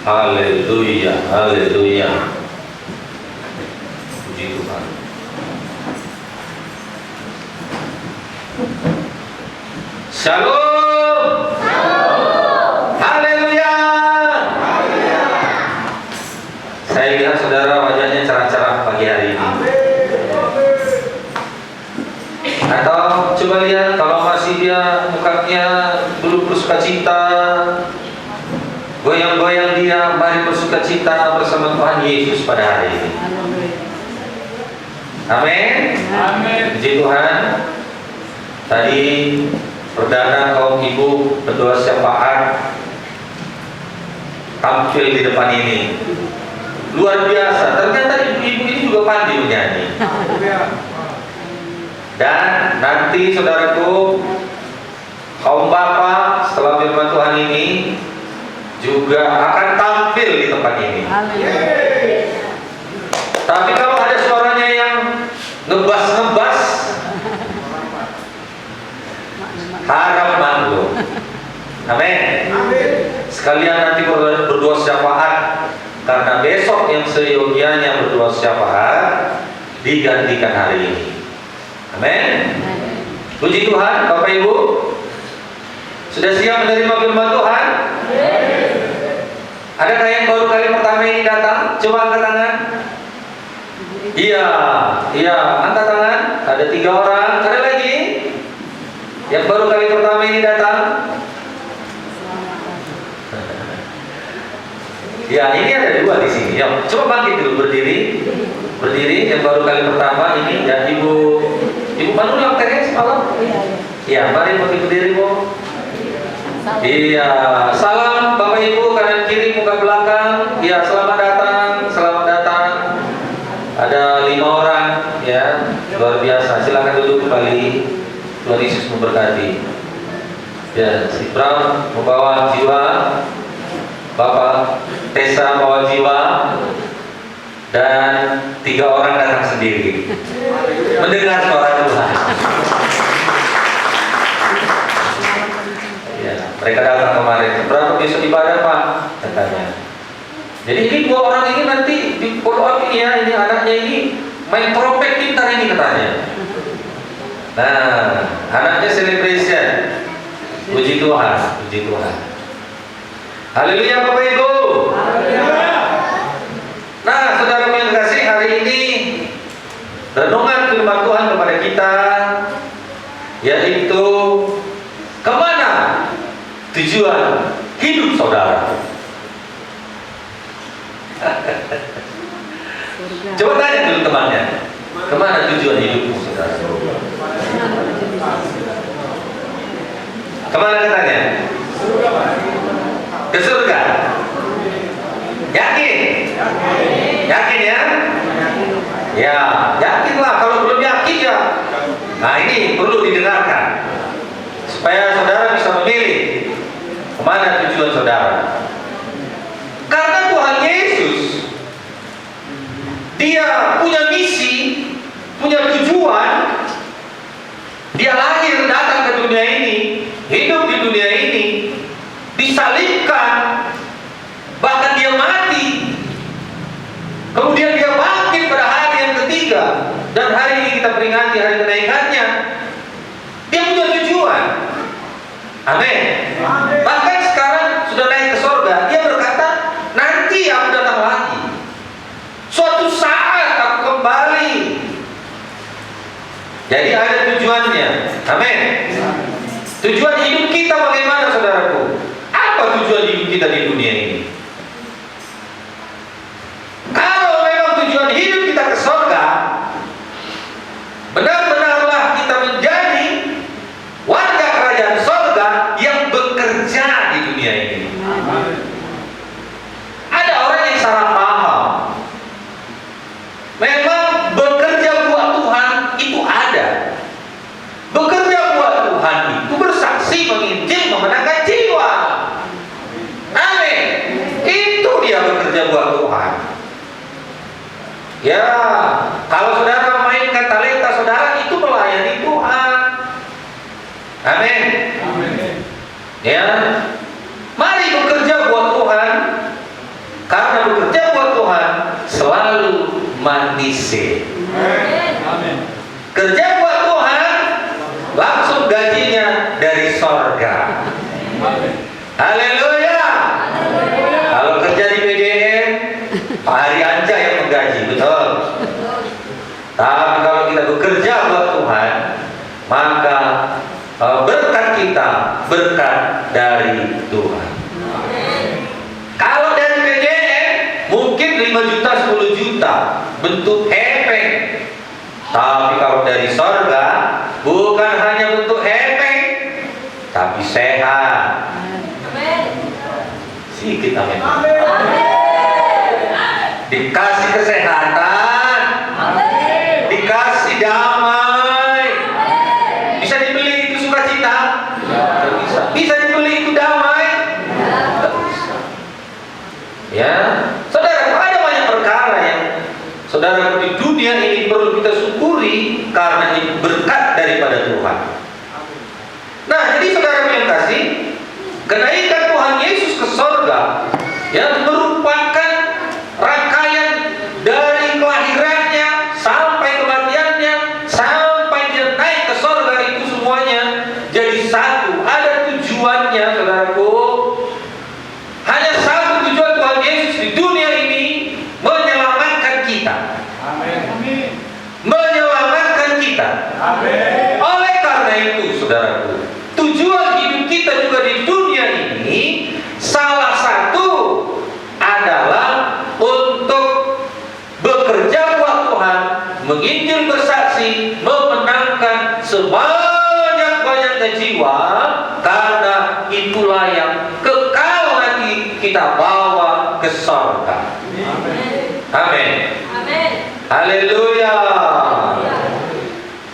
Haleluya, haleluya. Puji Tuhan. Shalom. Haleluya. Saya lihat saudara wajahnya cerah-cerah pagi hari ini. Atau coba lihat kalau masih dia mukanya belum bersukacita, goyang-goyang dia, mari bersukacita bersama Tuhan Yesus pada hari ini. Amin. Amin. Puji Tuhan. Tadi perdana kaum ibu berdoa syafaat tampil di depan ini. Luar biasa. Ternyata ibu-ibu ini juga pandai menyanyi. Dan nanti saudaraku, kaum bapak setelah firman Tuhan ini juga akan tampil di tempat ini. Tapi kalau ada suaranya yang ngebas-ngebas, harap maklum. Amin. Sekalian nanti berdoa syafaat, karena besok yang seyogianya berdoa syafaat digantikan hari ini. Amin. Puji Tuhan. Bapak Ibu, sudah siap menerima firman Tuhan? Adakah yang baru kali pertama ini datang? Coba angkat tangan. Iya, angkat tangan. Ada 3 orang. Ada lagi yang baru kali pertama ini datang? Ya, ini ada 2 di sini. Ya, coba bangkit dulu, berdiri. Yang baru kali pertama ini ya, Ibu Manu yang teres malam. Iya, mari berdiri, Bu. Iya, salam Bapak Ibu kanan kiri muka belakang. Iya, selamat datang. Ada 5 orang ya, luar biasa. Silakan duduk kembali. Tuhan Yesus memberkati. Ya, si Bram membawa jiwa, Bapak Tessa membawa jiwa, dan 3 orang datang sendiri mendengar suara Tuhan. Ya, mereka datang kemarin. Berapa besok ibadah, Pak? Katanya. Jadi ini 2 orang ini nanti di follow up ini ya, ini anaknya ini main trompet pintar ini katanya. Nah, anaknya celebration. Puji Tuhan. Haleluya Bapak Ibu. Haleluya. Nah, saudara yang kasih, hari ini renungan firman Tuhan kepada kita yaitu kemana tujuan hidup saudara. Coba tanya dulu temannya, kemana tujuan hidupmu saudara? Kemana katanya? Ke surga. Yakin ya? Ya, yakinlah. Kalau belum yakin ya, nah ini perlu didengarkan supaya saudara bisa memilih kemana tujuan saudara. Karena Tuhan Yesus, Dia punya misi, punya tujuan. Dia lahir datang ke dunia ini, hidup di dunia ini, disalibkan, bahkan Dia mati, kemudian Dia bangkit pada hari yang ketiga, dan hari ini kita peringati hari kenaikannya. Dia punya tujuan. Amin. Bahkan sekarang sudah naik ke surga. Dia berkata, nanti aku datang lagi, suatu saat aku kembali. Jadi ada tujuannya. Amin. Tujuan hidup kita bagaimana saudaraku? Apa tujuan hidup kita di dunia ini? Kalau memang tujuan hidup kita ke surga, benar-benarlah kita menjadi warga kerajaan surga yang bekerja di dunia ini. Ada orang yang salah paham. Memang bekerja buat Tuhan itu ada. Bekerja buat Tuhan itu bersaksi, menginjil, memenangkan jiwa. Amin. Itu dia bekerja buat Tuhan. Ya, kalau saudara memainkan talenta saudara, itu melayani Tuhan. Amin. Ya, mari bekerja buat Tuhan. Karena bekerja buat Tuhan selalu manisir. Kerja buat Tuhan langsung gajinya dari sorga. Haleluya. Kalau kerja di BDN, Pak Hari Anja yang menggaji, betul. Tapi kalau kita bekerja buat Tuhan, maka berkat kita berkat dari Tuhan. Kalau dari BDN mungkin 5 juta, 10 juta bentuk hepeng. Tapi kalau dari sorga bukan hanya bentuk hepeng, tapi sehat. Sikit amin. Dikasih kesehatan, dikasih damai. Bisa dibeli itu sukacita? Tidak bisa. Bisa dibeli itu damai? Tidak bisa. Ya, saudara, ada banyak perkara yang saudara di dunia ini perlu kita syukuri karena ini berkat daripada Tuhan. Nah, jadi saudara yang kasih, kenaikan Tuhan Yesus ke sorga yang merupakan rangkaian dari kelahirannya sampai kematiannya sampai dia naik ke sorga, itu semuanya jadi satu. Ada tujuannya, saudaraku. Hanya satu tujuan Tuhan Yesus di dunia ini, menyelamatkan kita. Menyelamatkan kita. Oleh karena itu, saudaraku, tujuan hidup kita juga di dunia ini salah satu adalah untuk bekerja buat Tuhan, menginjil, bersaksi, memenangkan sebanyak-banyaknya jiwa, karena itulah yang kekal nanti kita bawa ke sorga. Amin. Haleluya.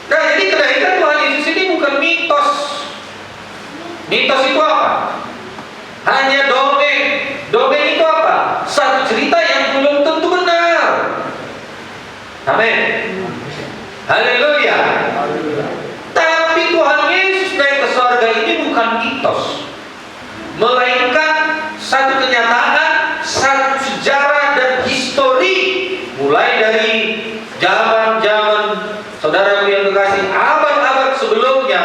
Nah, jadi kenaikan Tuhan Yesus ini bukan mitos. Mitos itu apa? Hanya dongeng. Dongeng itu apa? Satu cerita yang belum tentu benar. Amin. Haleluya. Tapi Tuhan Yesus naik ke surga ini bukan mitos, melainkan satu kenyataan, satu sejarah dan histori, mulai dari zaman-zaman saudaraku yang kekasih, abad-abad sebelumnya,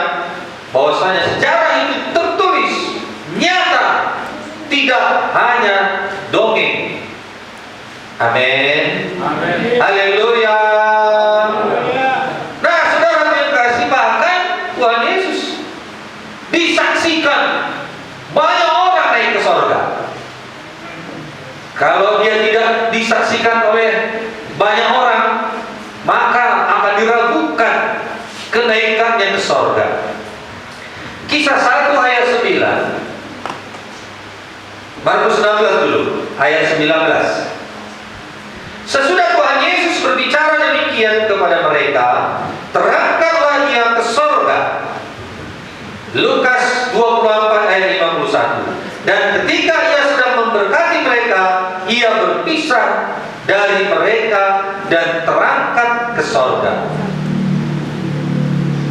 bahwasanya sejarah itu tertulis nyata, tidak hanya dongeng. Amin. Haleluya. Nah, saudara yang kasih, bahkan Tuhan Yesus disaksikan banyak orang naik ke sorga. Kalau dia tidak disaksikan oleh banyak orang, maka akan diragukan kenaikannya ke sorga. Kisah 1 ayat 9. Markus 16 dulu, ayat 19. Sesudah Tuhan Yesus berbicara demikian kepada mereka, terangkatlah ia ke sorga. Lukas 24 ayat 51. Dan ketika ia sedang memberkati mereka, ia berpisah dari mereka dan terangkat ke sorga.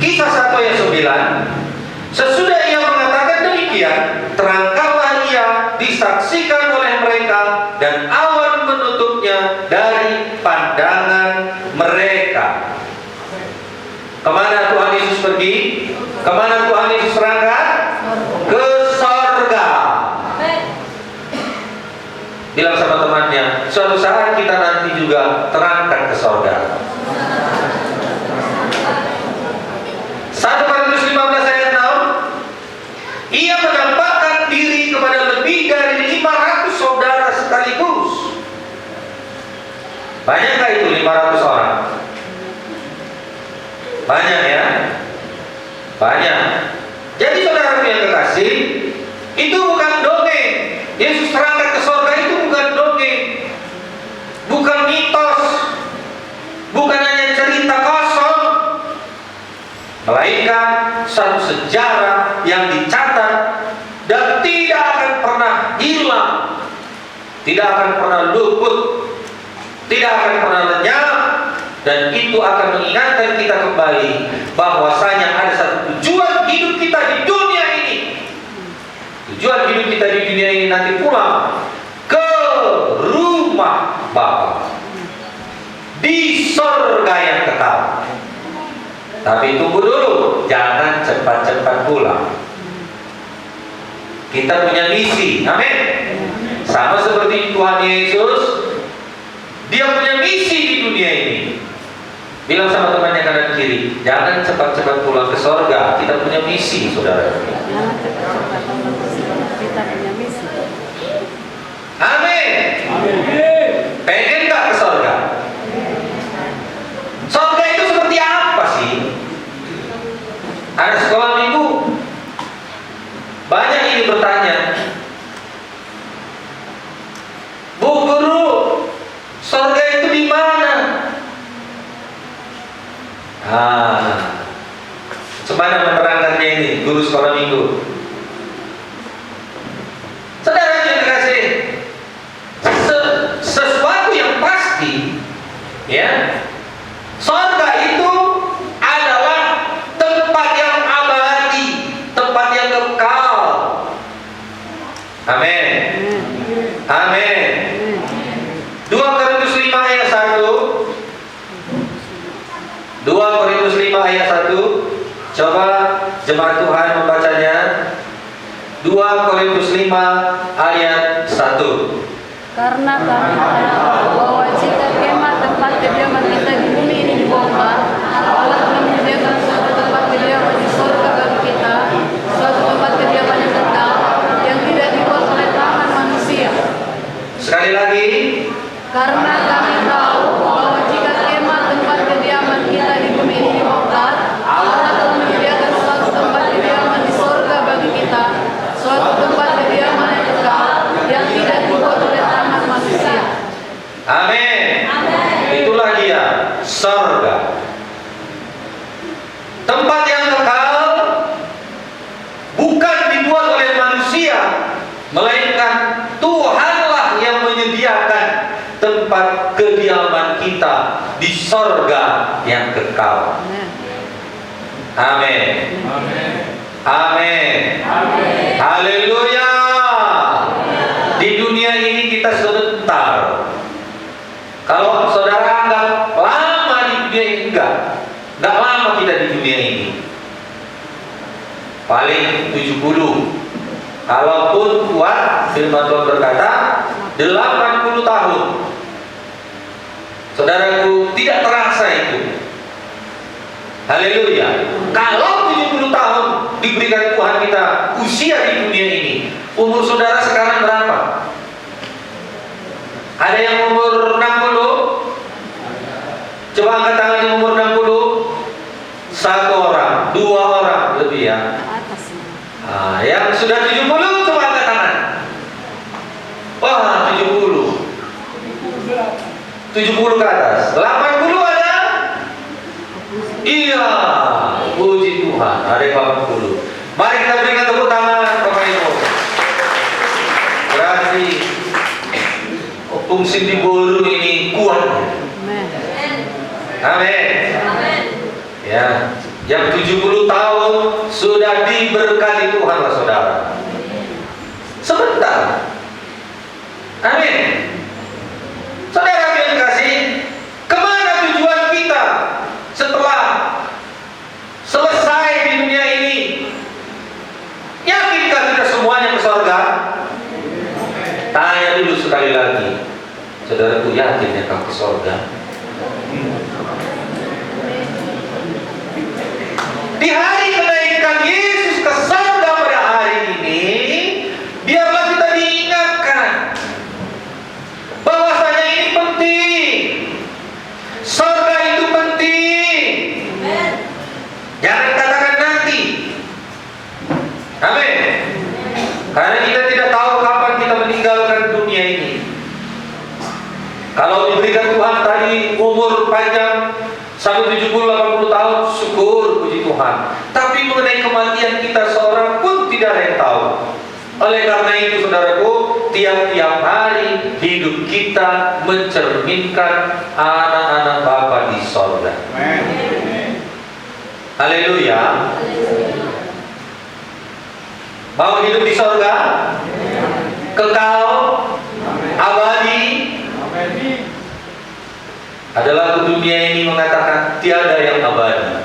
Kisah 1 ayat 9. Sesudah ia mengatakan demikian, terangkatlah ia, disaksikan oleh mereka, dan awan menutupnya dari pandangan mereka. Kemana Tuhan Yesus pergi? Kemana Tuhan Yesus berangkat? Ke sorga. Bilang sama temannya, suatu saat kita nanti juga terangkat ke sorga. 1 Korintus 15 ayat 6. Ia menampakkan diri kepada lebih dari 500 saudara sekaligus. Banyakkah itu 500 orang? Banyak ya? Banyak. Jadi saudara yang kekasih, itu bukan dongeng. Yesus terangkat ke sorga itu bukan dongeng, bukan mitos, bukan hanya cerita kosong, melainkan satu sejarah yang dicatat dan tidak akan pernah hilang, tidak akan pernah luput, tidak akan pernah lenyap. Dan itu akan mengingatkan kita kembali bahwasanya ada satu tujuan hidup kita di dunia ini. Tujuan hidup kita di dunia ini nanti pulang ke di surga yang kekal. Tapi tunggu dulu, jangan cepat-cepat pulang. Kita punya misi, amin. Sama seperti Tuhan Yesus, Dia punya misi di dunia ini. Bilang sama temannya kanan kiri, jangan cepat-cepat pulang ke surga. Kita punya misi, saudara. Jangan cepat-cepat pulang ke surga. Kita punya misi. Amin. Pengen gak ke surga? Surga itu seperti apa sih? Ada sekolah minggu. Banyak ini bertanya, Bu Guru, surga itu di mana? Gimana menerangkannya ini, guru sekolah minggu? Saudara yang dikasih, sesuatu yang pasti, ya, surga itu adalah tempat yang abadi, tempat yang kekal. Amin. Amin. 2 Korintus 5 ayat 1. 2 Korintus 5 ayat 1. Coba jemaat Tuhan membacanya. 2 Korintus 5 ayat 1. Karena kami tahu bahwa jika kemah tempat kediaman kita di bumi ini dibongkar, Allah telah menyediakan suatu tempat kediaman di surga bagi kita, suatu tempat kediaman yang kekal, yang tidak dibuat oleh tangan manusia. Sekali lagi. Karena kami tahu bahwa jika kemah tempat kediaman kita di bumi ini dibongkar, Allah telah menyediakan suatu tempat kediaman di surga bagi kita, suatu tempat kediaman yang kekal, yang tidak dibuat oleh tangan manusia. Amin. Itulah dia, surga. Tempat yang kekal, bukan dibuat oleh manusia, melainkan Tuhanlah yang menyediakan tempat kediaman kita di surga yang kekal. Amin. Amin. Haleluya. Di dunia ini kita sebentar. Kalau saudara anggap lama di dunia ini, enggak lama kita di dunia ini. Paling 70. Kalaupun kuat, firman Tuhan berkata 80 tahun. Saudaraku, tidak terasa itu. Haleluya. Kalau 70 tahun diberikan Tuhan kita usia di dunia ini, umur saudara sekarang berapa? Ada yang umur 60? Coba angkat tangan yang umur 60. 1 orang, 2 orang lebih ya. Yang sudah 70 coba angkat tangan. Wah, 70. 70 ke atas. 80 ada? Iya, puji Tuhan. Ada 80. Mari kita berikan tepuk tangan Bapak Ibu. Berarti fungsi di bulu ini kuat. Amin. Ya, yang 70 tahun sudah diberkati Tuhan lah saudara. Sebentar. Amin. Saudara yang dikasih, kemana tujuan kita setelah selesai di dunia ini? Yakinkah kita semuanya ke surga? Tanya dulu sekali lagi. Saudaraku, yakin ya kau ke surga? Di hari kenaikan Yesus ke surga pada hari ini, biarlah kita diingatkan bahwasanya ini penting. Surga itu penting. Jangan katakan nanti. Amin. Karena kita tidak tahu kapan kita meninggalkan dunia ini. Kalau diberikan Tuhan tadi umur panjang sampai 70-80 tahun, syukur, puji Tuhan. Tapi mengenai kematian kita seorang pun tidak ada yang tahu. Oleh karena itu saudaraku, tiap-tiap hari hidup kita mencerminkan anak-anak Bapa di sorga. Haleluya. Mau hidup di sorga? Kekal, abadi. Ada lagu dunia ini mengatakan tiada yang abadi.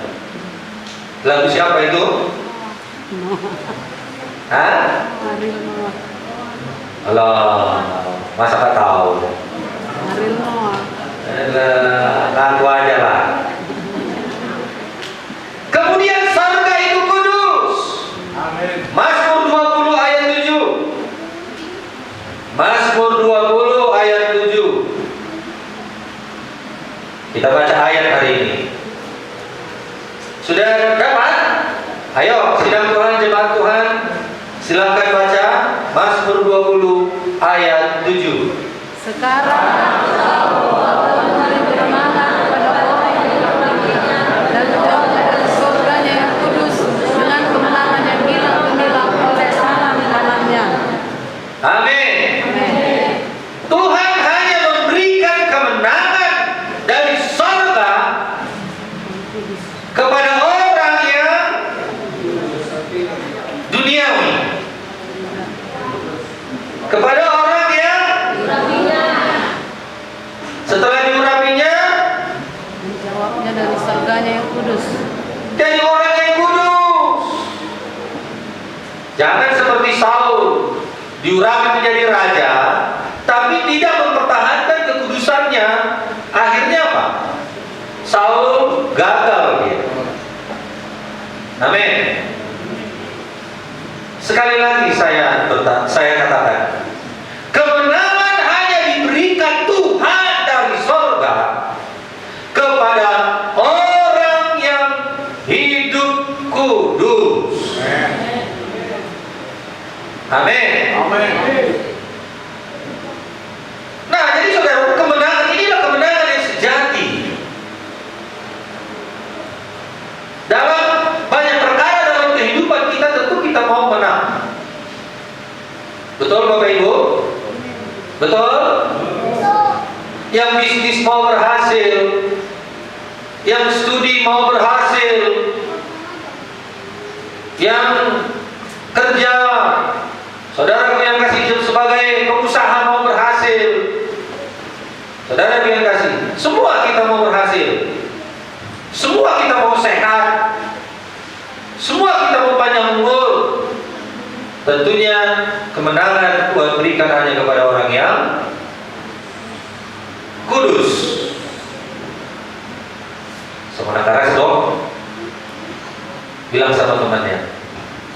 Lagu siapa itu? Hah? Ariel Noah. Alah, masa nggak tahu? Ariel Noah. Lagu aja lah. Kemudian surga itu kudus. Mazmur 20 ayat 7. Mazmur 20 ayat 7. Kita baca ayat hari ini. Sudah dapat? Ayo, sidang Tuhan, jemaat Tuhan, silakan baca Mazmur 20 ayat 7. Sekarang Allah memberi kemenangan kepada orang yang berpergian dan jauhnya dari surganya yang kudus dengan kemenangan yang gilang gemilang oleh tangan kanannya. Amin. Amin. Tuhan hanya memberikan kemenangan dari surga kepada orang yang duniawi, kepada orang yang setelah diurapinya Menjawabnya dari surganya yang kudus. jadi orang yang kudus. Jangan seperti Saul diurapi menjadi raja tapi tidak mempertahankan kekudusannya. Akhirnya apa? Saul gagal dia. Amin. Sekali lagi saya katakan, kemenangan hanya diberikan Tuhan dari surga kepada orang yang hidup kudus. Amin. Nah, jadi saudara, kemenangan inilah kemenangan yang sejati. Dalam banyak perkara dalam kehidupan kita tentu kita mau menang. Betul Bapak Ibu? Betul? Yang bisnis mau berhasil, yang studi mau berhasil, yang kerja, saudara yang kasih sebagai pengusaha mau berhasil, saudara yang kasih, semua kita mau berhasil, semua kita mau sehat, semua kita mau panjang umur. Tentunya kemenangan Tuhan berikan hanya kepada orang yang kudus. Sementara dong, bilang sama temannya,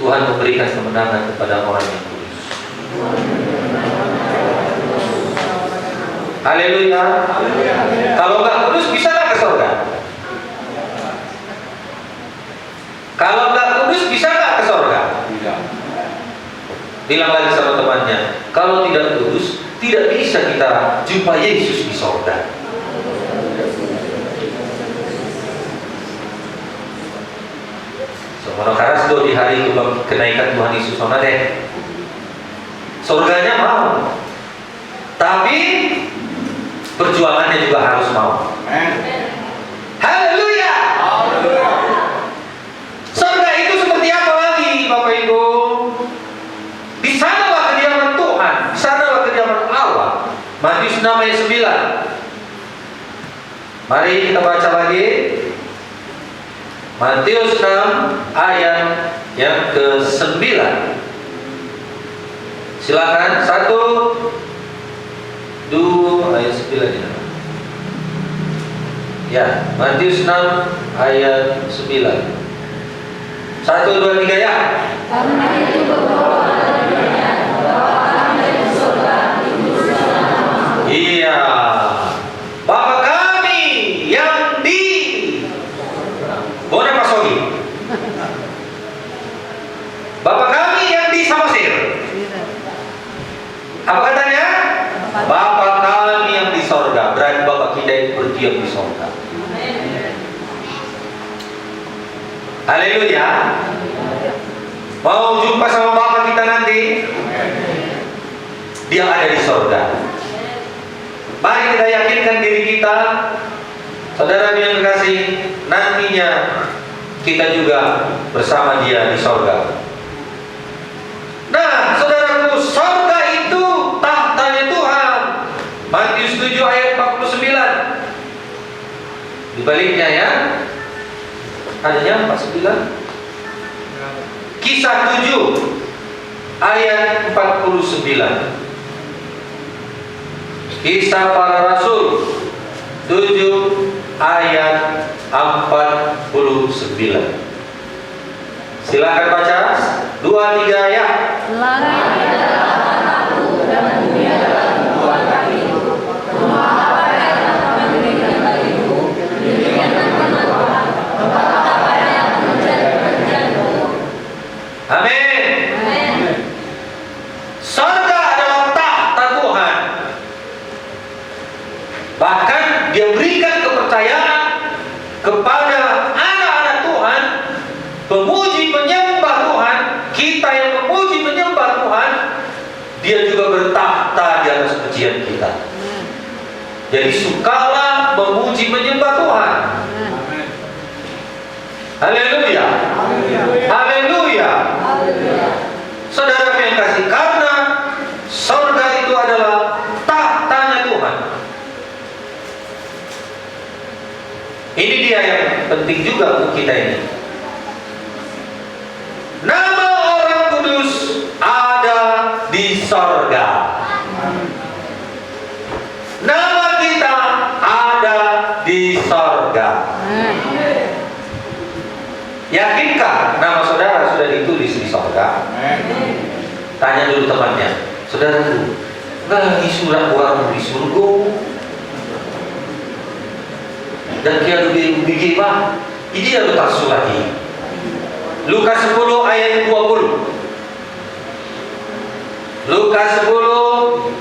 Tuhan memberikan kemenangan kepada orang yang kudus. Haleluya. Kalau nggak kudus bisa nggak ke surga? Kalau nggak kudus bisa nggak ke surga? Bilang lagi sama temannya, kalau tidak kudus tidak bisa kita jumpa Yesus di surga. Semono karas do di hari kenaikan Tuhan Yesus sana deh. Surganya mau, tapi perjuangannya juga harus mau. Haleluya. Surga itu seperti apa lagi, Bapak Ibu? Di sanalah kediaman Tuhan, di sanalah kediaman Allah. Matius 6 ayat 9. Mari kita baca lagi. Matius 6 ayat yang ke-9. Silakan 1, 2 ayat 9 ya. Matius 6 ayat 9. 1, 2, 3 ya. Karena itu berdoa bahwa Anda di surga dikuduskan. Iya. Bapa kami yang di Bona Pasogi. Bapa kami yang di Samosir. Apa katanya? Bapa kami yang di sorga. Berarti Bapa kita yang berdiam di sorga. Haleluya. Mau jumpa sama Bapa kita nanti? Dia ada di sorga. Mari kita yakinkan diri kita, saudara yang kasih, nantinya kita juga bersama Dia di sorga. Nah, saudaraku, sorga itu tahtanya Tuhan. Matius 7 ayat 49. Dibaliknya ya. Adanya 49. Kisah 7 ayat 49. Kisah para Rasul 7 ayat 49. Silakan baca 2-3 ya. Langit adalah anakku dan bumi adalah buah kakiku. Rumah apa yang akan mendirikan bagiku? Demikian firman Tuhan. Tempat apa yang akan menjadi pekerjaanku? Amin. Amin. Surga adalah tahta Tuhan. Bahkan dia berikan kepercayaan kepada anak-anak Tuhan, memuji menyembah Tuhan. Kita yang memuji menyembah Tuhan, dia juga bertahta di atas pujian kita. Jadi sukalah memuji menyembah Tuhan. Haleluya. Haleluya. Saudara yang kasih, karena surga itu adalah tahtanya Tuhan. Ini dia yang penting juga untuk kita ini. Nama orang kudus ada di surga. Nama kita ada di surga. Yakinkah nama saudara sudah ditulis di surga? Tanya dulu temannya, saudara dulu, nggak di surat orang di surga? Dan kia lebih bah, ini ada tak surat ini. Lukas 10 ayat 20. Lukas 10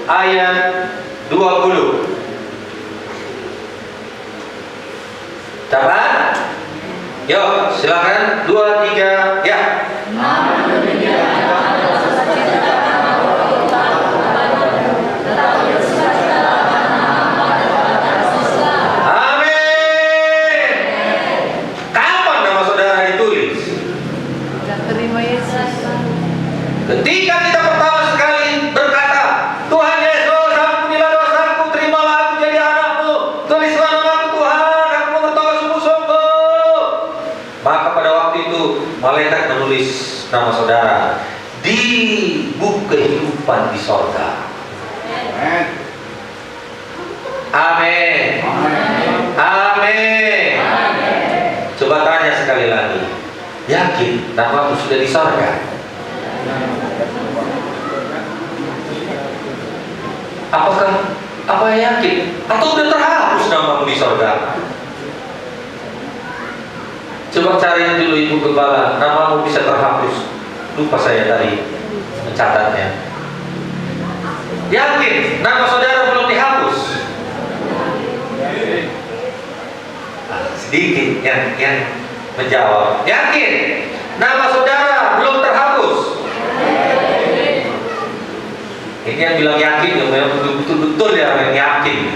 ayat 20. Dapat? Yuk, silakan 2-3 ya. Namun demikian ada sukacita karena roh utang kepadanya, tetapi bersukacitalah karena hamba dapat Kristuslah. Amin. Kapan nama saudara ditulis? Sudah terima Yesus. Ketika kita pertama sekali berkata, Tuhan Yesus, ampunilah dosaku, terimalah aku jadi anakmu, tulislah namaku Tuhan, aku mau bertobat sungguh-sungguh. Maka pada waktu itu malaikat menulis nama saudara di buku kehidupan di sorga. Amin. Amin. Coba tanya sekali lagi, yakin namamu sudah di sorga? Apa yakin? Atau udah terhapus namamu di sorga? Coba cari dulu ibu gembala, namamu bisa terhapus. Lupa saya tadi mencatatnya. Yakin nama saudara belum dihapus? Sedikit yang menjawab. Yakin nama saudara belum terhapus? Ini yang bilang yakin, yang memang betul-betul yang yakin.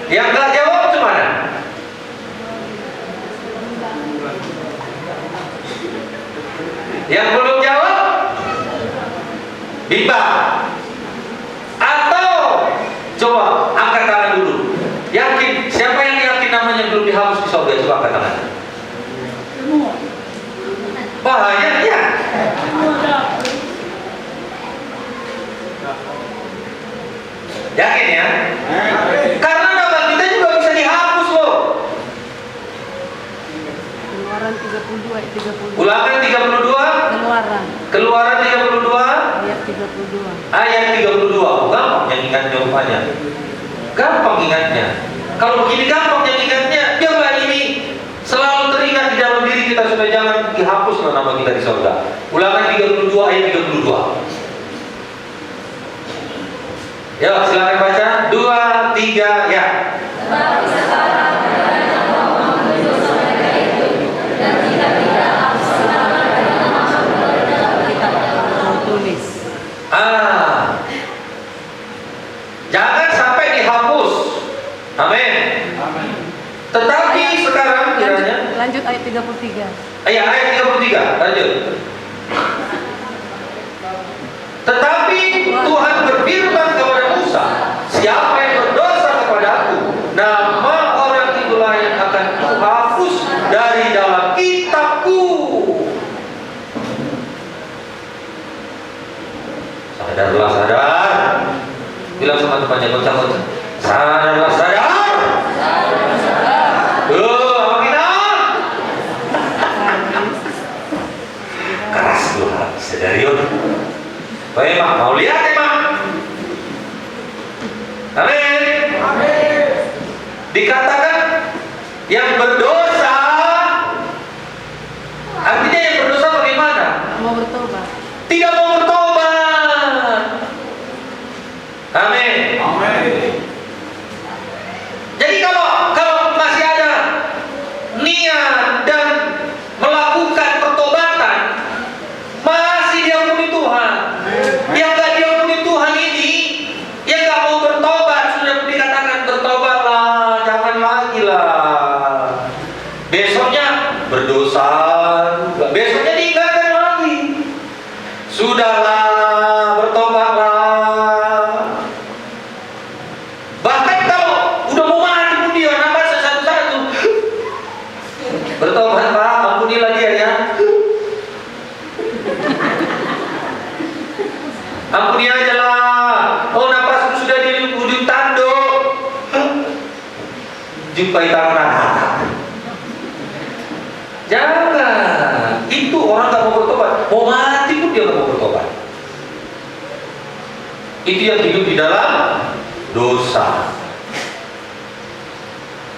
Yang nggak jawab gimana? Yang belum jawab bimbang. Atau coba angkat tangan dulu. Yakin? Siapa yang yakin namanya belum dihapus di surga? Coba angkat tangan. Bahaya ya. Yakin ya? Karena nama kita juga bisa dihapus loh. Keluaran 32 ayat 32. Ulangan 32. Keluaran 32 ayat 32. ayat 32. Gampang yang ingatnya rupanya. Gampang ingatnya. Kalau begini gampang yang ingatnya. Biarlah ini selalu teringat di dalam diri kita supaya jangan dihapus nama kita di surga. Ulangan 32 ayat 32. Ya, silakan baca. 2, 3 ya. Tetapi sekarang keadaan Allah mendosa mereka itu, dan tidak hapus nama dari nama saudara dalam kitab tertulis. Jangan sampai dihapus. Amin. Tetapi sekarang kiranya Lanjut ayat 33. Ayat 33. Lanjut. Tetapi Tuhan berfirman kepada Musa, siapa yang berdosa kepadaku, nama orang itulah yang akan Sadarlah, sadar. Apa kita? Keras tuh, sadarion. Baik, Mak. Mau lihat ya, Mak? Amin. Dikatakan yang berdosa, artinya yang berdosa bagaimana? Mau bertobat. Tidak mau bertobat. Amin. Jadi kalau masih ada niat dan melakukan pertobatan, masih diampuni Tuhan. Yang gak diampuni Tuhan ini, yang gak mau bertobat, sudah dikatakan bertobatlah, jangan lagi lah. Besoknya berdosa, besoknya diingatkan lagi. Sudahlah, bertobatlah. Bahkan kalau udah mau mati pun dia nafas satu-satu. Bertobat, Pak, ampunilah dia ya. Ampuni aja lah. Oh, nafas sudah di ujung tanduk. Jumpai tangan. Jangan. Itu orang tak mau bertobat. Mau mati pun dia tak mau bertobat. Itu yang hidup di dalam dosa.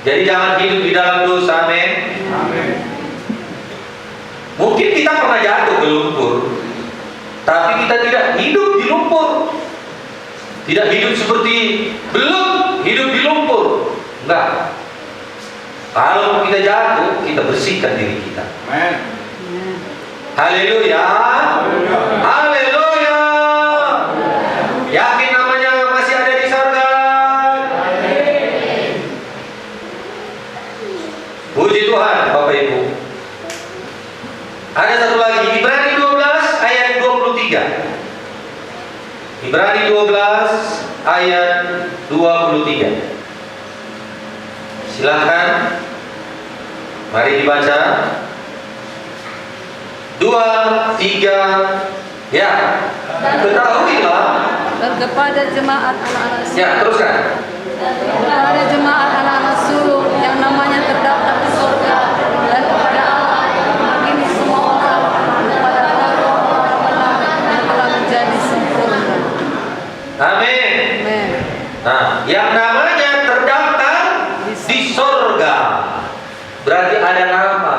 Jadi jangan hidup di dalam dosa, amin. Mungkin kita pernah jatuh ke lumpur, tapi kita tidak hidup di lumpur. Tidak hidup seperti belum hidup di lumpur. Enggak. Kalau kita jatuh, kita bersihkan diri kita. Haleluya. Haleluya. Yakin namanya masih ada di surga. Puji Tuhan, Bapak Ibu. Ada satu lagi, Ibrani 12 ayat 23. Ibrani 12 ayat 23. Silahkan, mari dibaca. 2, 3, ya. Ketahuilah. Dan kepada jemaat anak-anak sulung. Ya, teruskan. Kepada jemaat anak-anak sulung yang namanya terdaftar di surga, dan kepada Allah ini semua orang, kepada orang-orang benar yang telah menjadi sempurna. Amin. Amin. Nah, yang namanya terdaftar di sorga, berarti ada nama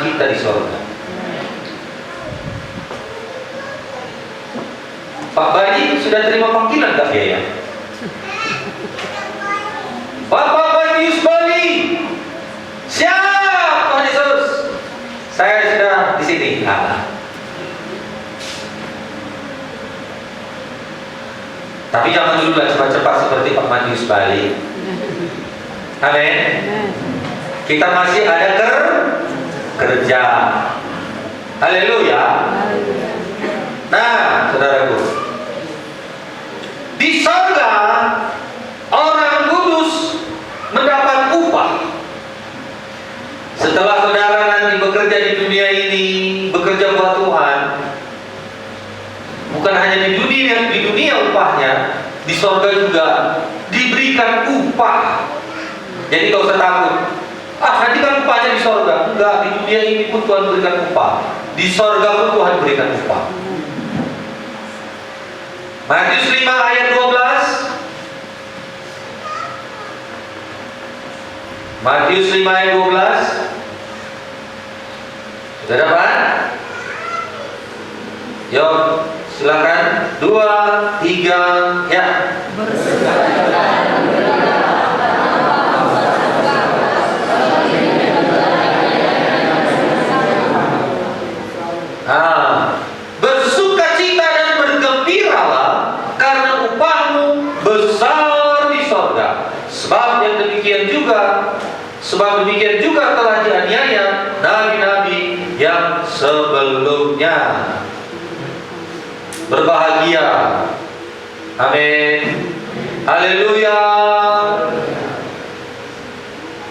kita di sorga. Pak Bani sudah terima panggilan gak ya? Bapak Bani Bali, siap Tuhan Yesus. Saya sudah di sini. Tapi jangan dulu cepat-cepat seperti Pak Matius Bali. Amin. Kita masih ada kerja. Haleluya. Nah, saudaraku, di surga orang kudus mendapat upah. Setelah saudara nanti bekerja di dunia ini, bekerja buat Tuhan, bukan hanya di dunia upahnya, di surga juga diberikan upah. Jadi gak usah takut. Nanti kan upahnya di surga. Enggak, di dunia ini pun Tuhan berikan upah. Di surga pun Tuhan berikan upah. Matius 5 ayat 12. Matius 5 ayat 12. Sudah dapat? Yuk, silakan. 2, 3, ya. Bersukacita dan bergembiralah karena upahmu besar di sorga. Sebab demikian juga telah dianiaya nabi-nabi yang sebelumnya. Berbahagia. Amin. Haleluya.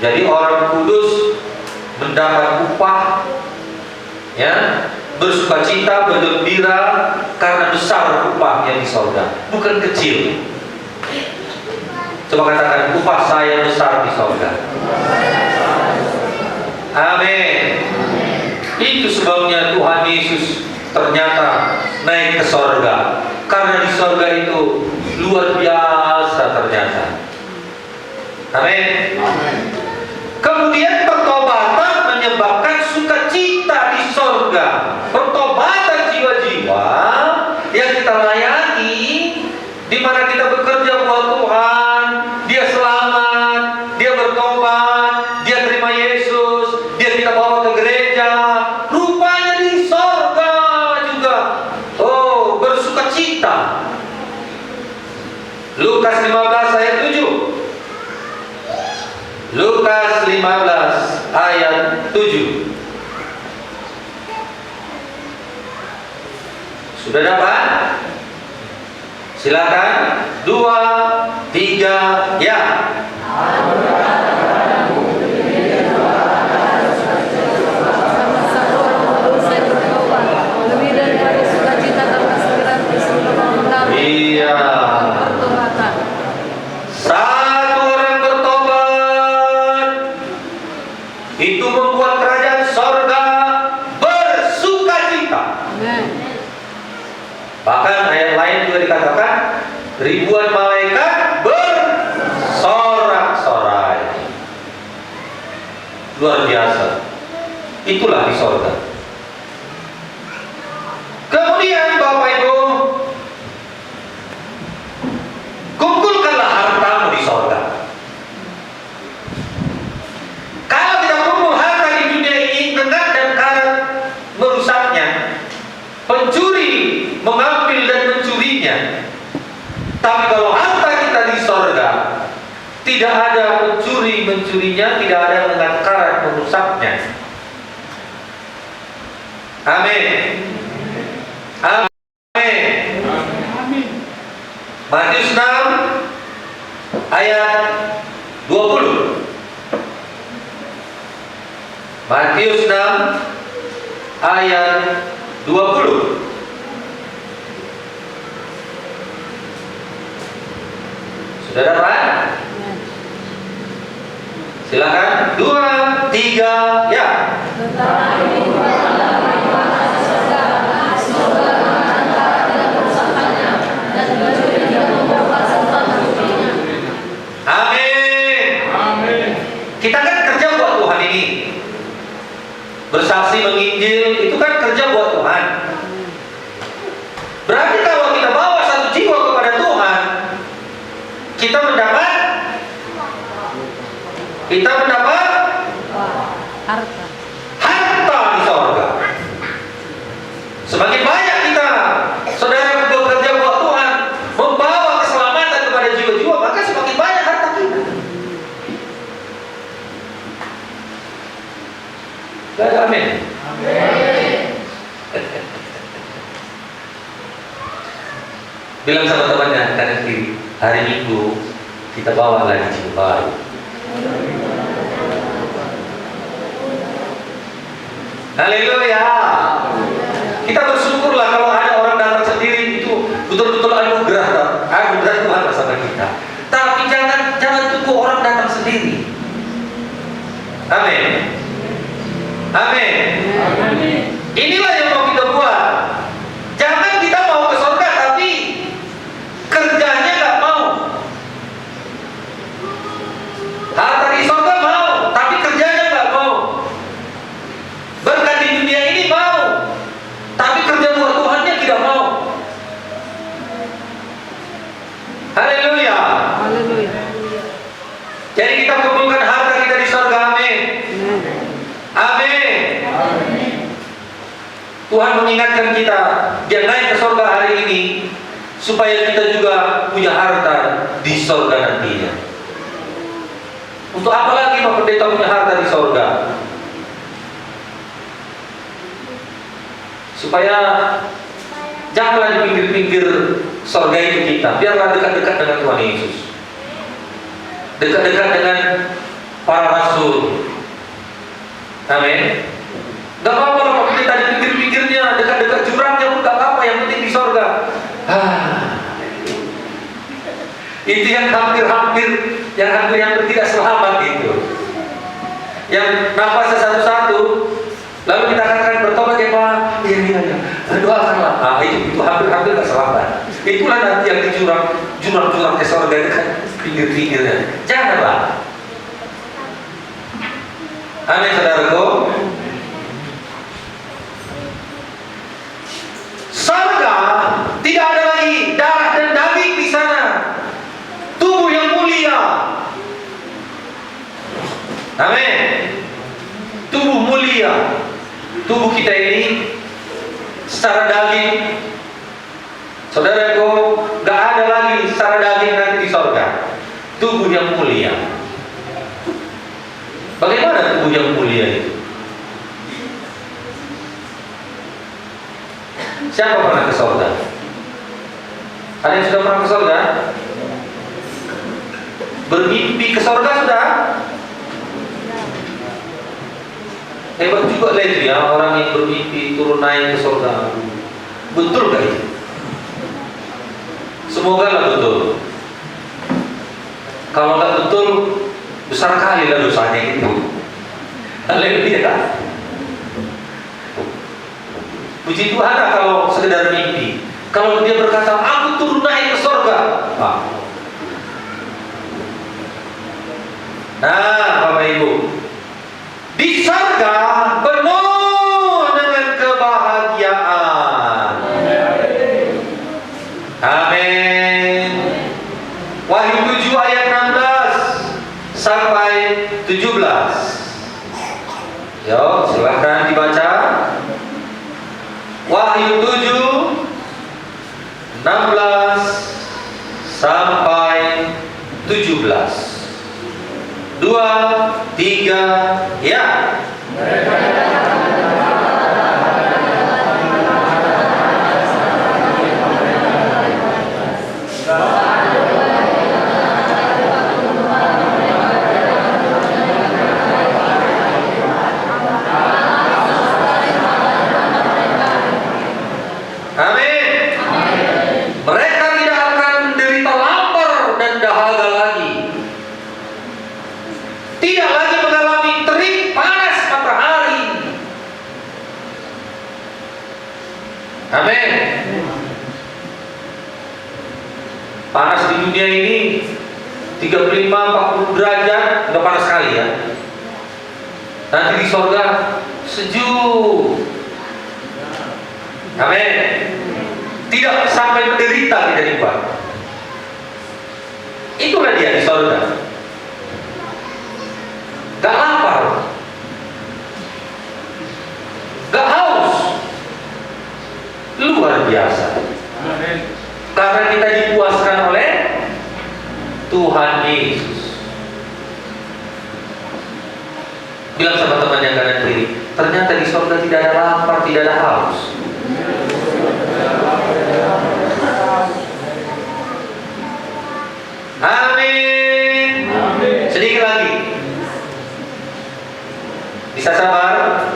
Jadi orang kudus mendapat upah, ya, bersukacita, bergembira karena besar upahnya di surga, bukan kecil. Coba katakan, upah saya besar di sorga. Amin. Itu sebabnya Tuhan Yesus ternyata naik ke sorga, karena di sorga itu luar biasa ternyata. Amin. Kemudian pertobatan menyebabkan sukacita di sorga. Pertobatan jiwa-jiwa yang kita layani, di mana kita bekerja buat Tuhan, dia selamat, dia bertobat, dia terima Yesus, dia kita bawa ke gereja, rupanya di sorga juga, oh, bersukacita. Lukas 15 ayat 7. Lukas 15 ayat 7. Sudah dapat? Silakan. 2, 3, ya. Lebih daripada sukacita tanpa sekiranya di surga mengendarai Iya. pertobatan. Satu orang bertobat, itu membuat kerajaan sorga bersukacita. Amen. Bahkan ayat lain juga dikatakan, ribuan malaikat bersorak-sorai. Luar biasa. Itulah di sorga. Kemudian Bapak Ibu, kumpulkanlah hartamu di sorga. Kalau kita kumpul harta di dunia ini, gengat dan karat merusaknya, pencuri mengambil dan mencurinya. Tapi kalau harta kita di sorga, tidak ada pencuri mencurinya, tidak ada gengat karat merusaknya. Amin. Amin. Matius 6 ayat 20. Matius 6 ayat 20. Sudah dapat? Silakan. 2, 3, ya. Amin. Kita kan kerja buat Tuhan ini. Bersaksi menginjil itu kan kerja buat Tuhan. Berarti kalau kita bawa satu jiwa kepada Tuhan, kita mendapat Harta. harta di sorga. Semakin banyak kita, saudara, bekerja buat Tuhan, membawa keselamatan kepada jiwa-jiwa, maka semakin banyak harta kita. Amin. Bilang sama temannya kanan kiri, hari Minggu kita bawa lagi jiwa baru. Haleluya. Kita bersyukurlah kalau ada orang datang sendiri, itu betul-betul anugerah Tuhan bersama kita. Tapi jangan tunggu orang datang sendiri. Amin. Amin. Inilah yang mau kita buat. Jangan kita mau ke surga tapi kerjanya nggak mau. Harta di surga mau, tapi kerjanya nggak mau. Berkat di dunia ini mau, tapi kerja buat Tuhannya tidak mau. Haleluya. Haleluya. Jadi kita kumpulkan harta kita di surga. Amin. Amin. Tuhan mengingatkan kita, Dia naik ke surga hari ini supaya kita juga punya harta di surga nantinya. Untuk apa lagi Pak Pendeta punya harta di surga? Supaya janganlah di pinggir-pinggir surga itu kita, biarlah dekat-dekat dengan Tuhan Yesus, dekat-dekat dengan para rasul. Amin. Gak apa-apa loh Pak Pendeta di pinggir-pinggirnya, dekat-dekat jurangnya pun gak apa-apa, yang penting di surga. Itu yang hampir tidak selamat itu. Yang nafasnya satu-satu, lalu kita katakan bertobat ya Pak, iya, doakanlah. Itu hampir tidak selamat. Itulah nanti yang di jurang ke surga itu kan pinggir-pinggirnya. Janganlah. Amin, saudaraku. Surga tidak ada lagi darah dan daging di sana. Tubuh yang mulia. Amin. Tubuh mulia. Tubuh kita ini secara daging, saudaraku, gak ada lagi secara daging nanti di surga. Tubuh yang mulia. Bagaimana tubuh yang mulia itu? Siapa pernah ke surga? Ada yang sudah pernah ke surga? Bermimpi ke surga sudah? Hebat juga lah itu ya, orang yang bermimpi turun naik ke surga. Betul gak itu? Semoga lah betul. Kalau nggak betul, besar kali lah dosanya itu. Haleluya. Puji Tuhan lah kalau sekedar mimpi. Kalau dia berkata, aku turun naik ke surga. Nah, Bapak Ibu, di surga penuh dengan kebahagiaan. Amin. Wahyu 7 ayat 16 sampai 17. Yuk, silahkan dibaca. Wahyu 7 16 sampai 17. 2, 3, ya. Amin. Mereka tidak akan menderita lapar dan dahaga lagi. Tidak lagi mengalami terik panas matahari. Amin. Panas di dunia ini 35-40 derajat udah panas sekali ya. Nanti di surga sejuk. Amin. Tidak sampai menderita kita juga. Itulah dia di surga. Gak lapar, gak haus, luar biasa. Karena kita dipuaskan oleh Tuhan Yesus. Bilang sama teman yang kanan kiri, ternyata di surga tidak ada lapar, tidak ada haus. Amin. Sedikit lagi. Bisa sabar?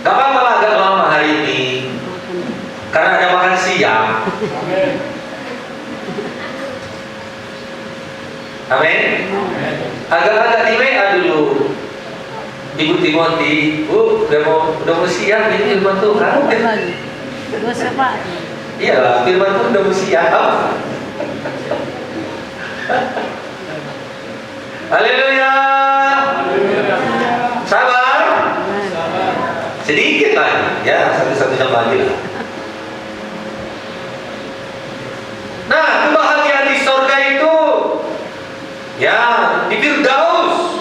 Gak apa-apa lah agak lama hari ini, karena ada makan siang. Amin. Agak-agak di WA dulu, Ibu Timothy, udah mau siang ini firman Tuhan. Gue siapa? Iya, firman Tuhan udah mau siang. Haleluya. Sabar. Sedikit lagi, ya satu jam lagi lah. Nah, kebahagiaan di surga itu, ya di Firdaus.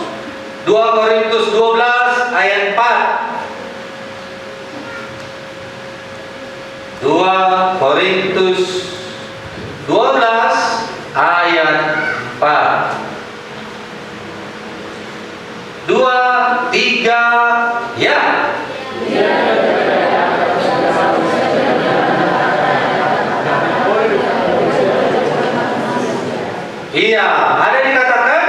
2 Korintus 12 ayat 4. 2 Korintus 12 ayat 4. 2, 3, ya. Iya, ada dikatakan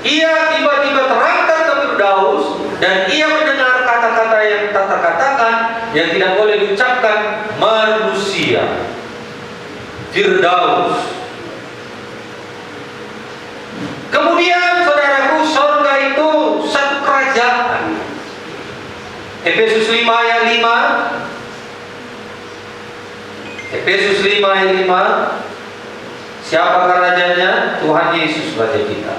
ia tiba-tiba terangkat ke Firdaus dan ia mendengar kata-kata yang tak terkatakan, yang tidak boleh diucapkan manusia. Firdaus Efesus 5 ayat 5. Efesus 5 ayat 5. Siapakah rajanya? Tuhan Yesus Raja kita.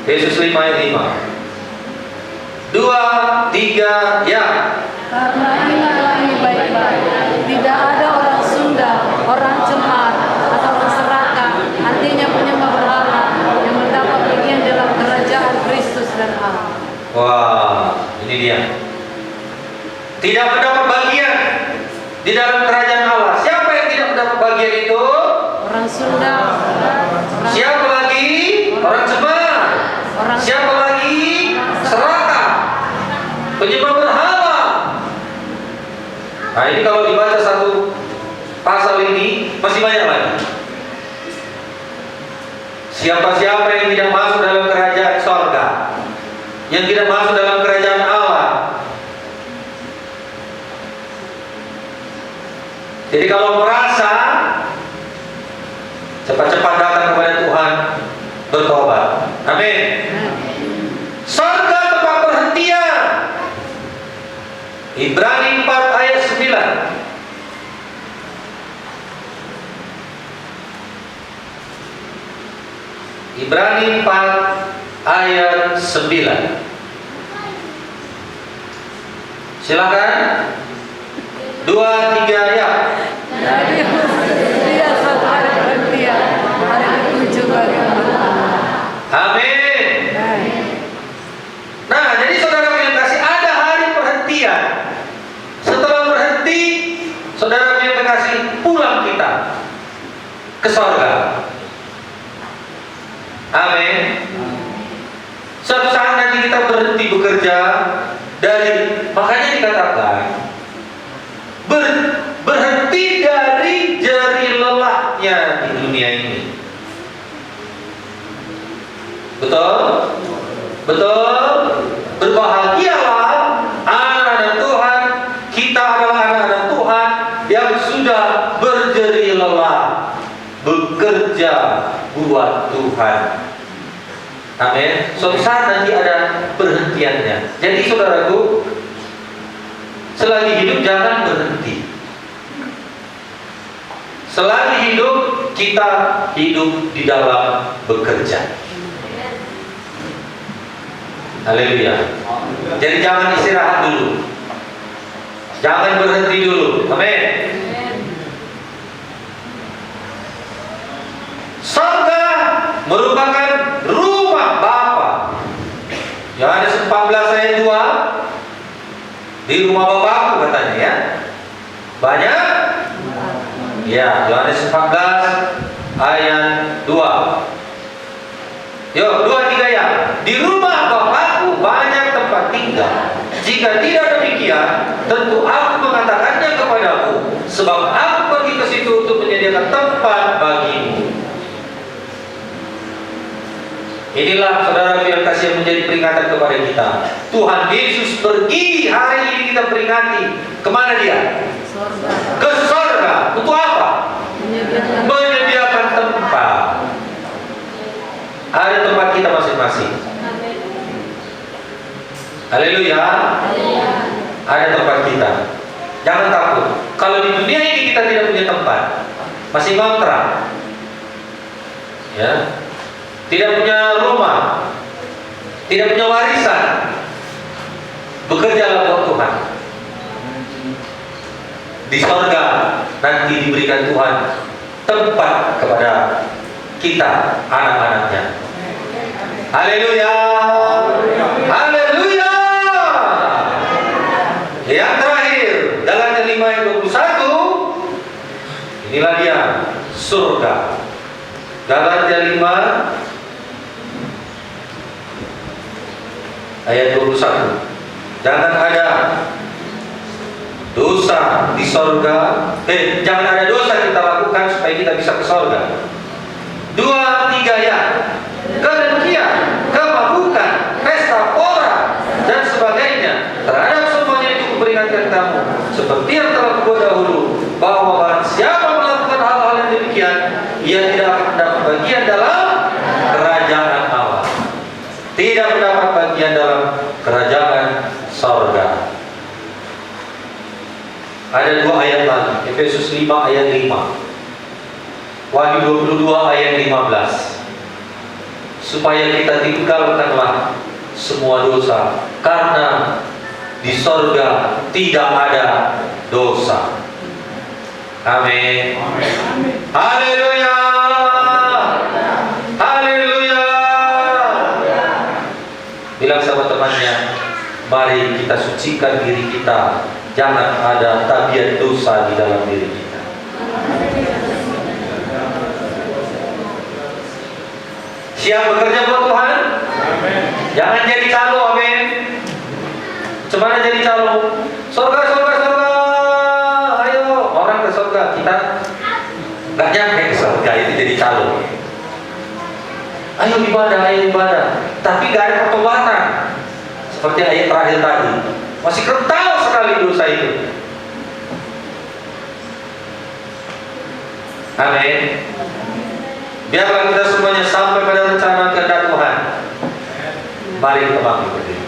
Efesus 5 ayat 5. 2, 3, ya. Karena ingatlah ini baik-baik, tidak ada orang Sunda, orang cemar, atau orang serakah, artinya penyembah berhala, yang mendapat bagian dalam kerajaan Kristus dan Allah. Wah, ini dia. Tidak mendapat bagian di dalam kerajaan Allah. Siapa yang tidak mendapat bagian itu? Orang Sunda, orang Siapa lagi? Orang cemar. Orang Siapa lagi? Serakah. Penyembah berhala. Nah, ini kalau dibaca satu pasal ini masih banyak lagi. Siapa-siapa yang tidak masuk dalam kerajaan sorga, yang tidak masuk dalam kerajaan Allah. Jadi kalau merasa, cepat-cepat datang kepada Tuhan, bertobat. Amin. Sorga tempat perhentian. Ibrani 4 ayat 9. Ibrani 4 ayat 9. Silakan. 2, 3 ya. Jadi dia suatu hari perhentian, hari ketujuh bagi umat Allah. Amin. Nah, jadi saudara yang kasih, ada hari perhentian. Setelah berhenti, saudara yang kasih, pulang kita ke sorga. Amin. Suatu saat nanti kita berhenti bekerja makanya dikatakan berhenti dari jeri lelahnya di dunia ini. Betul? Betul? Berbahagialah anak-anak Tuhan. Kita adalah anak-anak Tuhan yang sudah berjeri lelah bekerja buat Tuhan. Amin. Suatu saat nanti ada perhentiannya. Jadi saudaraku, selagi hidup jangan berhenti. Selagi hidup, kita hidup di dalam bekerja. Haleluya. Jadi jangan istirahat dulu, jangan berhenti dulu. Amin. Surga merupakan rumah Bapa. Yohanes 14 ayat 2. Di rumah Bapakku katanya ya. Banyak? Ya, Yohanes 14 ayat 2. Yuk, 2, 3 ya. Di rumah Bapakku banyak tempat tinggal. Jika tidak demikian, tentu aku mengatakannya kepadamu, sebab aku pergi ke situ untuk menyediakan tempat bagimu. Inilah saudara yang kasih menjadi peringatan kepada kita. Tuhan Yesus pergi, hari ini kita peringati. Kemana dia? Surga. Ke sorga. Untuk apa? Menyediakan tempat. Ada tempat kita masing-masing. Haleluya. Ada tempat kita. Jangan takut. Kalau di dunia ini kita tidak punya tempat, masih ngontrak, ya, tidak punya rumah, tidak punya warisan, bekerjalah buat Tuhan. Di sorga nanti diberikan Tuhan tempat kepada kita, anak-anaknya. Haleluya. Haleluya. Yang terakhir, Galatia 5 ayat 21. Inilah dia, surga. Galatia 5 ayat 21. Jangan ada dosa di sorga. Jangan ada dosa kita lakukan supaya kita bisa ke sorga. 2, 3 ya. Kedengkian, kemabukan, pesta pora dan sebagainya, terhadap semuanya itu kuperingatkan kamu, seperti yang telah kubuat dahulu, bahwa barang siapa melakukan hal-hal yang demikian, ia tidak akan mendapat bagian dalam kerajaan Allah. Tidak mendapat bagian dalam kerajaan Ada 2 ayat lagi, Efesus 5 ayat 5, Wahyu 22 ayat 15. Supaya kita tinggalkanlah semua dosa, karena di sorga tidak ada dosa. Amin. Haleluya. Haleluya. Bilang sama temannya, mari kita sucikan diri kita. Jangan ada tabiat dosa di dalam diri kita. Siap bekerja buat Tuhan? Jangan jadi calo, amin. Cemana jadi calo? Surga, surga, surga. Ayo, orang ke surga. Kita nggak nyampe ke surga, itu jadi calo. Ayo ibadah. Tapi nggak ada pertobatan. Seperti ayat terakhir tadi. Masih kental sekali dosa itu. Amin. Biarlah kita semuanya sampai pada rencana kehendak Tuhan. Mari kita bangkit berdiri.